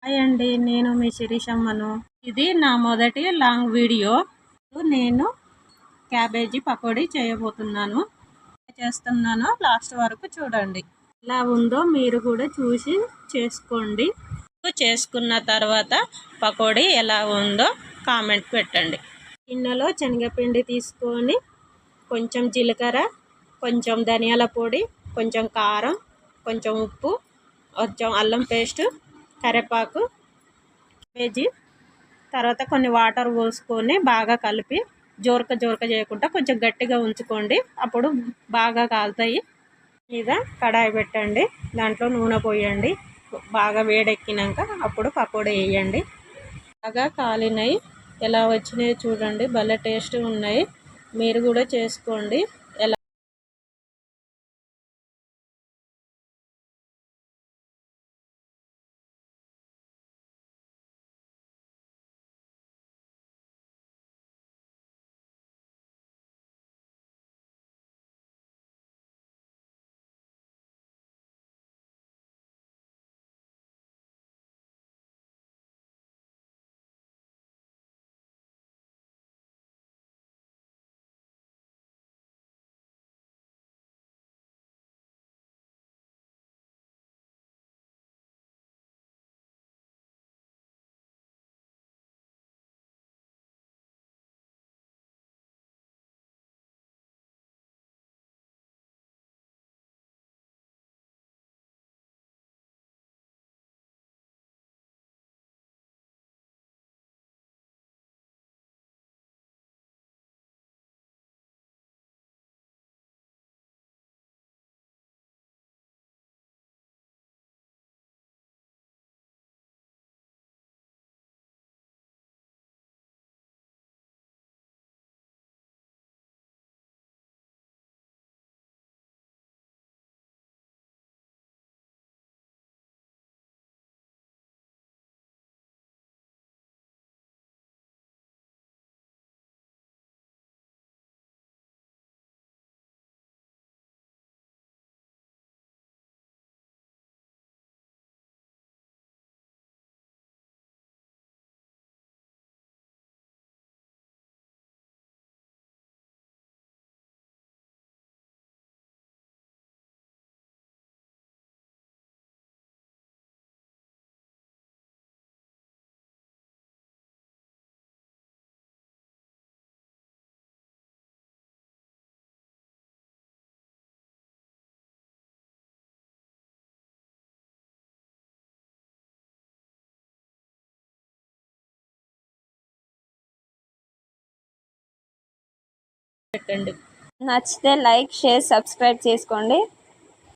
Hi అండి, నేను మీ శిరీషమ్మను. ఇది నా మొదటి లాంగ్ వీడియో. నేను క్యాబేజీ పకోడీ చేయబోతున్నాను. చేస్తున్నానో లాస్ట్ వరకు చూడండి. ఎలా ఉందో మీరు కూడా చూసి చేసుకోండి. చేసుకున్న తర్వాత పకోడీ ఎలా ఉందో కామెంట్ పెట్టండి. గిన్నెలో శనగపిండి తీసుకొని కొంచెం జీలకర్ర, కొంచెం ధనియాల పొడి, కొంచెం కారం, కొంచెం ఉప్పు, కొంచెం అల్లం పేస్ట్, కరివేపాకు, క్యాబేజీ, తర్వాత కొన్ని వాటర్ పోసుకొని బాగా కలిపి జోరక చేయకుండా కొంచెం గట్టిగా ఉంచుకోండి. అప్పుడు బాగా కాలుతాయి. మీద కడాయి పెట్టండి, దాంట్లో నూనె పోయండి. బాగా వేడెక్కినాక అప్పుడు పకోడీ వేయండి. బాగా కాలినాయి, ఎలా వచ్చినాయి చూడండి, భలే టేస్ట్ ఉన్నాయి. మీరు కూడా చేసుకోండి. ఎలా పెట్టండి. నచ్చితే లైక్, షేర్, సబ్స్క్రైబ్ చేసుకోండి.